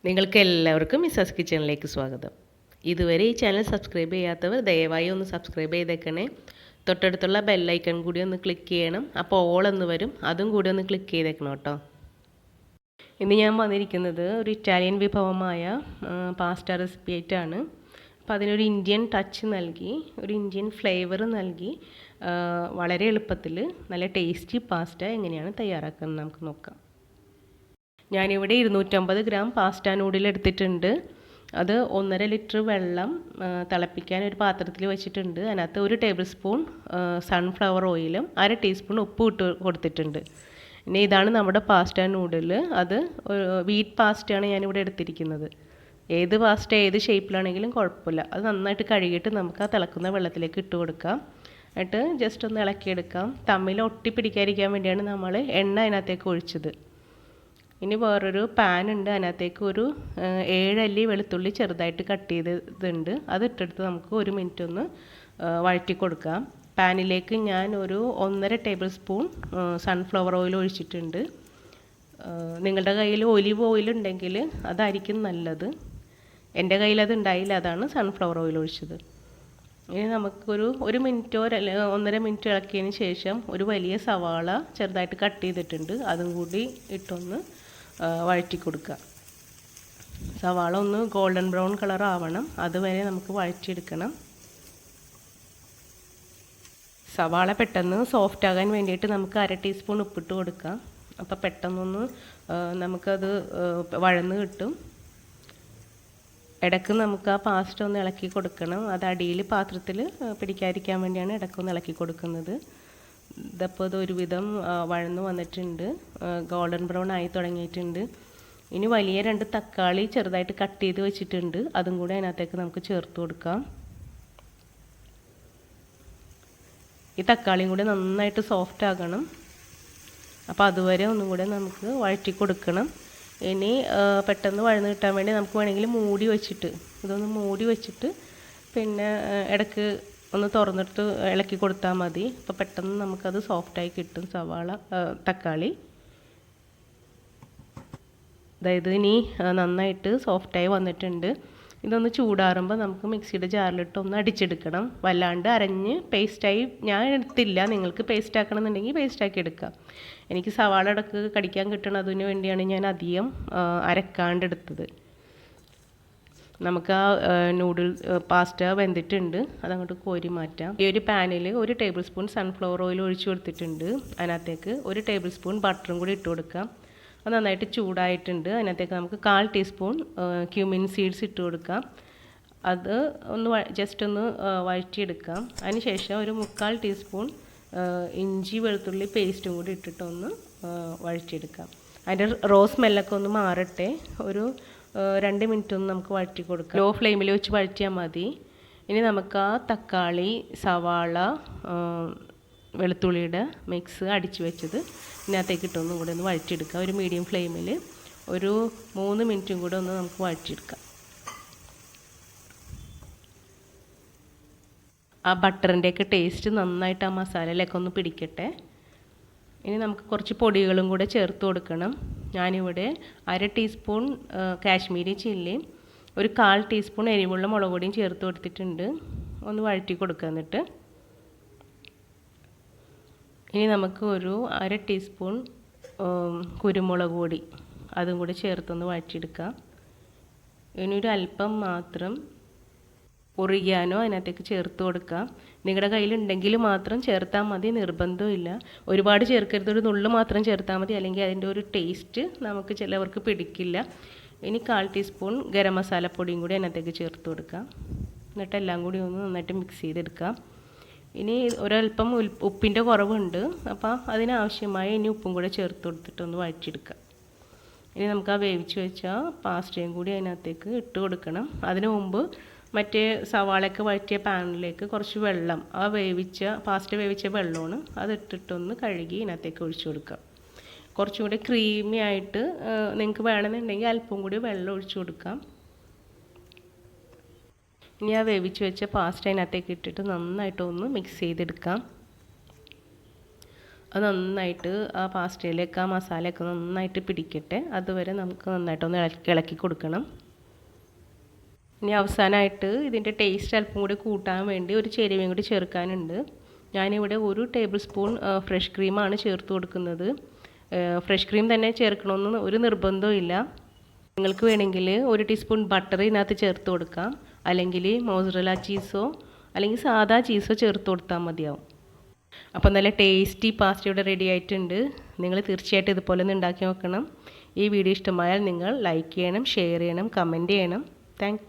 നിങ്ങൾക്ക് എല്ലാവർക്കും മിസ്സസ് കിച്ചണിലേക്ക് സ്വാഗതം. ഇതുവരെ ഈ ചാനൽ സബ്സ്ക്രൈബ് ചെയ്യാത്തവർ ദയവായി ഒന്ന് സബ്സ്ക്രൈബ് ചെയ്തേക്കണേ. തൊട്ടടുത്തുള്ള ബെല്ലൈക്കൺ കൂടി ഒന്ന് ക്ലിക്ക് ചെയ്യണം. അപ്പോൾ ഓൾ എന്ന് വരും, അതും കൂടി ഒന്ന് ക്ലിക്ക് ചെയ്തേക്കണം കേട്ടോ. ഇന്ന് ഞാൻ വന്നിരിക്കുന്നത് ഒരു ഇറ്റാലിയൻ വിഭവമായ പാസ്ത റെസിപ്പി ആയിട്ടാണ്. അപ്പോൾ അതിനൊരു ഇന്ത്യൻ ടച്ച് നൽകി, ഒരു ഇന്ത്യൻ ഫ്ലേവർ നൽകി വളരെ എളുപ്പത്തിൽ നല്ല ടേസ്റ്റി പാസ്ത എങ്ങനെയാണ് തയ്യാറാക്കുന്നത് നമുക്ക് നോക്കാം. ഞാനിവിടെ 250 ഗ്രാം പാസ്ത നൂഡിൽ എടുത്തിട്ടുണ്ട്. അത് 1.5 ലിറ്റർ വെള്ളം തിളപ്പിക്കാൻ ഒരു പാത്രത്തിൽ വെച്ചിട്ടുണ്ട്. അതിനകത്ത് 1 ടേബിൾ സ്പൂൺ സൺഫ്ലവർ ഓയിലും 1/2 ടീസ്പൂൺ ഉപ്പ് ഇട്ട് കൊടുത്തിട്ടുണ്ട്. ഇനി ഇതാണ് നമ്മുടെ പാസ്ത നൂഡിൽ. അത് വീറ്റ് പാസ്തയാണ് ഞാനിവിടെ എടുത്തിരിക്കുന്നത്. ഏത് പാസ്ത ഏത് ഷേപ്പിലാണെങ്കിലും കുഴപ്പമില്ല. അത് നന്നായിട്ട് കഴുകിയിട്ട് നമുക്ക് ആ തിളക്കുന്ന വെള്ളത്തിലേക്ക് ഇട്ട് കൊടുക്കാം. എന്നിട്ട് ജസ്റ്റ് ഒന്ന് ഇളക്കിയെടുക്കാം. തമ്മിൽ ഒട്ടി പിടിക്കാതിരിക്കാൻ വേണ്ടിയാണ് നമ്മൾ എണ്ണ അതിനകത്തേക്ക് ഒഴിച്ചത്. ഇനി വേറൊരു പാൻ ഉണ്ട്. അതിനകത്തേക്ക് ഒരു 7 അല്ലി വെളുത്തുള്ളി ചെറുതായിട്ട് കട്ട് ചെയ്തതുണ്ട്. അത് ഇട്ടെടുത്ത് നമുക്ക് 1 മിനിറ്റ് ഒന്ന് വഴറ്റി കൊടുക്കാം. പാനിലേക്ക് ഞാൻ ഒരു 1.5 ടേബിൾ സ്പൂൺ സൺഫ്ലവർ ഓയിൽ ഒഴിച്ചിട്ടുണ്ട്. നിങ്ങളുടെ കയ്യിൽ ഒലിവ് ഓയിൽ ഉണ്ടെങ്കിൽ അതായിരിക്കും നല്ലത്. എൻ്റെ കയ്യിൽ അത് ഉണ്ടായില്ല, അതാണ് സൺഫ്ലവർ ഓയിൽ ഒഴിച്ചത്. ഇനി നമുക്കൊരു 1 മിനിറ്റോ 1.5 മിനിറ്റ് ഇളക്കിയതിന് ശേഷം ഒരു വലിയ സവാള ചെറുതായിട്ട് കട്ട് ചെയ്തിട്ടുണ്ട്. അതും കൂടി ഇട്ടൊന്ന് വഴറ്റി കൊടുക്കുക. സവാള ഒന്ന് ഗോൾഡൻ ബ്രൗൺ കളർ ആവണം, അതുവരെ നമുക്ക് വഴറ്റിയെടുക്കണം. സവാള പെട്ടെന്ന് സോഫ്റ്റ് ആകാൻ വേണ്ടിയിട്ട് നമുക്ക് 1/2 ടീസ്പൂൺ ഉപ്പിട്ട് കൊടുക്കാം. അപ്പോൾ പെട്ടെന്നൊന്ന് നമുക്കത് വഴന്ന് കിട്ടും. ഇടയ്ക്ക് നമുക്ക് ആ പാസ്ത ഒന്ന് ഇളക്കി കൊടുക്കണം. അത് അടിയിൽ പാത്രത്തിൽ പിടിക്കാതിരിക്കാൻ വേണ്ടിയാണ് ഇടയ്ക്കൊന്ന് ഇളക്കി കൊടുക്കുന്നത്. ഇതപ്പോൾ ഇത് ഒരുവിധം വഴന്ന് വന്നിട്ടുണ്ട്, ഗോൾഡൻ ബ്രൗൺ ആയി തുടങ്ങിയിട്ടുണ്ട്. ഇനി വലിയ 2 തക്കാളി ചെറുതായിട്ട് കട്ട് ചെയ്ത് വെച്ചിട്ടുണ്ട്. അതും കൂടി അതിനകത്തേക്ക് നമുക്ക് ചേർത്ത് കൊടുക്കാം. ഈ തക്കാളിയും കൂടി നന്നായിട്ട് സോഫ്റ്റ് ആകണം. അപ്പോൾ അതുവരെ ഒന്നും കൂടെ നമുക്ക് വഴറ്റി കൊടുക്കണം. ഇനി പെട്ടെന്ന് വഴന്ന് കിട്ടാൻ വേണ്ടി നമുക്ക് വേണമെങ്കിൽ ഇതൊന്ന് മൂടി വെച്ചിട്ട് പിന്നെ ഇടയ്ക്ക് ഒന്ന് തുറന്നിട്ട് ഇളക്കി കൊടുത്താൽ മതി. അപ്പോൾ പെട്ടെന്ന് നമുക്കത് സോഫ്റ്റായി കിട്ടും തക്കാളി. അതായത് ഇനി നന്നായിട്ട് സോഫ്റ്റായി വന്നിട്ടുണ്ട്. ഇതൊന്ന് ചൂടാറുമ്പോൾ നമുക്ക് മിക്സിയുടെ ജാറിലിട്ട് ഒന്ന് അടിച്ചെടുക്കണം. വല്ലാണ്ട് അരഞ്ഞ് പേസ്റ്റായി ഞാൻ എടുത്തില്ല. നിങ്ങൾക്ക് പേസ്റ്റ് ആക്കണമെന്നുണ്ടെങ്കിൽ പേസ്റ്റാക്കി എടുക്കാം. എനിക്ക് സവാള ഇടക്ക് കടിക്കാൻ കിട്ടണതിന് വേണ്ടിയാണ് ഞാൻ അധികം അരക്കാണ്ടെടുത്തത്. നമുക്ക് ആ പാസ്ത വെന്തിട്ടുണ്ട്, അതങ്ങോട്ട് കോരി മാറ്റാം. ഈ ഒരു പാനിൽ 1 ടേബിൾ സ്പൂൺ സൺഫ്ലവർ ഓയിൽ ഒഴിച്ച് കൊടുത്തിട്ടുണ്ട്. അതിനകത്തേക്ക് 1 ടേബിൾ സ്പൂൺ ബട്ടറും കൂടി ഇട്ട് കൊടുക്കാം. അത് നന്നായിട്ട് ചൂടായിട്ടുണ്ട്. അതിനകത്തേക്ക് നമുക്ക് 1/4 ടീസ്പൂൺ ക്യൂമിൻ സീഡ്സ് ഇട്ട് കൊടുക്കാം. അത് ഒന്ന് ജസ്റ്റ് ഒന്ന് വഴറ്റിയെടുക്കാം. അതിനുശേഷം ഒരു 3/4 ടീസ്പൂൺ ഇഞ്ചി വെളുത്തുള്ളി പേസ്റ്റും കൂടി ഇട്ടിട്ടൊന്ന് വഴറ്റിയെടുക്കാം. അതിൻ്റെ സ്മെല്ലൊക്കെ ഒന്ന് മാറട്ടെ. ഒരു 2 മിനിറ്റ് ഒന്ന് നമുക്ക് വഴറ്റി കൊടുക്കാം. ലോ ഫ്ലെയിമിൽ വെച്ച് വഴറ്റിയാൽ മതി. ഇനി നമുക്ക് ആ തക്കാളി, സവാള, വെളുത്തുള്ളിയുടെ മിക്സ് അടിച്ച് വെച്ചത് ഇതിനകത്തേക്ക് ഇട്ടൊന്നും കൂടെ ഒന്ന് വഴറ്റിയെടുക്കാം. ഒരു മീഡിയം ഫ്ലെയിമിൽ ഒരു 3 മിനിറ്റും കൂടെ ഒന്ന് നമുക്ക് വഴറ്റിയെടുക്കാം. ആ ബട്ടറിൻ്റെയൊക്കെ ടേസ്റ്റ് നന്നായിട്ട് ആ മസാലയിലൊക്കെ ഒന്ന് പിടിക്കട്ടെ. ഇനി നമുക്ക് കുറച്ച് പൊടികളും കൂടെ ചേർത്ത് കൊടുക്കണം. ഞാനിവിടെ 1/2 ടീസ്പൂൺ കാശ്മീരി ചില്ലിയും 1/4 ടീസ്പൂൺ എരിവുള്ള മുളക് പൊടിയും ചേർത്ത് കൊടുത്തിട്ടുണ്ട്. ഒന്ന് വഴറ്റി കൊടുക്കുക. എന്നിട്ട് ഇനി നമുക്ക് ഒരു 1/2 ടീസ്പൂൺ കുരുമുളക് പൊടി അതും കൂടി ചേർത്തൊന്ന് വഴറ്റിയെടുക്കാം. ഇനി ഒരു അല്പം മാത്രം ഒറിഗാനോ അതിനകത്തേക്ക് ചേർത്ത് കൊടുക്കാം. നിങ്ങളുടെ കയ്യിലുണ്ടെങ്കിൽ മാത്രം ചേർത്താൽ മതി, നിർബന്ധമില്ല. ഒരുപാട് ചേർക്കരുത്, ഒരു നുള്ളു മാത്രം ചേർത്താൽ മതി, അല്ലെങ്കിൽ അതിൻ്റെ ഒരു ടേസ്റ്റ് നമുക്ക് ചിലവർക്ക് പിടിക്കില്ല. ഇനി 1/4 ടീസ്പൂൺ ഗരം മസാലപ്പൊടിയും കൂടി അതിനകത്തേക്ക് ചേർത്ത് കൊടുക്കാം. എന്നിട്ട് എല്ലാം കൂടി ഒന്ന് നന്നായിട്ട് മിക്സ് ചെയ്തെടുക്കാം. ഇനി ഒരല്പം ഉപ്പിൻ്റെ കുറവുണ്ട്, അപ്പോൾ അതിനാവശ്യമായ ഇനി ഉപ്പും കൂടെ ചേർത്ത് കൊടുത്തിട്ടൊന്ന് വഴറ്റിയെടുക്കാം. ഇനി നമുക്ക് ആ വേവിച്ച് വെച്ച പാസ്തയും കൂടി അതിനകത്തേക്ക് ഇട്ട് കൊടുക്കണം. അതിനു മുമ്പ് മറ്റേ സവാളയൊക്കെ വഴറ്റിയ പാനിലേക്ക് കുറച്ച് വെള്ളം, പാസ്ത വേവിച്ച വെള്ളമാണ്, അതിട്ടിട്ടൊന്ന് കഴുകി ഇതിനകത്തേക്ക് ഒഴിച്ചു കൊടുക്കാം. കുറച്ചും കൂടി ക്രീമി ആയിട്ട് നിങ്ങൾക്ക് വേണമെന്നുണ്ടെങ്കിൽ അല്പം കൂടി വെള്ളം ഒഴിച്ചു കൊടുക്കാം. ഇനി ആ വേവിച്ച് വെച്ച പാസ്ത അതിനകത്തേക്ക് ഇട്ടിട്ട് നന്നായിട്ടൊന്ന് മിക്സ് ചെയ്തെടുക്കാം. അത് നന്നായിട്ട് ആ പാസ്റ്റയിലേക്ക് ആ മസാലയൊക്കെ നന്നായിട്ട് പിടിക്കട്ടെ. അതുവരെ നമുക്ക് നന്നായിട്ടൊന്ന് ഇളക്കി കൊടുക്കണം. ഇനി അവസാനമായിട്ട് ഇതിൻ്റെ ടേസ്റ്റ് അല്പം കൂടി കൂട്ടാൻ വേണ്ടി ഒരു ചേരുവയും കൂടി ചേർക്കാനുണ്ട്. ഞാനിവിടെ 1 ടേബിൾ സ്പൂൺ ഫ്രഷ് ക്രീമാണ് ചേർത്ത് കൊടുക്കുന്നത്. ഫ്രഷ് ക്രീം തന്നെ ചേർക്കണമെന്ന് ഒരു നിർബന്ധവും ഇല്ല. നിങ്ങൾക്ക് വേണമെങ്കിൽ 1 ടീസ്പൂൺ ബട്ടർ ഇതിനകത്ത് ചേർത്ത് കൊടുക്കാം. അല്ലെങ്കിൽ മോസറല്ല ചീസോ അല്ലെങ്കിൽ സാദാ ചീസോ ചേർത്ത് കൊടുത്താൽ മതിയാവും. അപ്പോൾ നല്ല ടേസ്റ്റി പാസ്ത ഇവിടെ റെഡി ആയിട്ടുണ്ട്. നിങ്ങൾ തീർച്ചയായിട്ടും ഇതുപോലെ ഒന്ന് ഉണ്ടാക്കി നോക്കണം. ഈ വീഡിയോ ഇഷ്ടമായാൽ നിങ്ങൾ ലൈക്ക് ചെയ്യണം, ഷെയർ ചെയ്യണം, കമൻറ്റ് ചെയ്യണം. താങ്ക്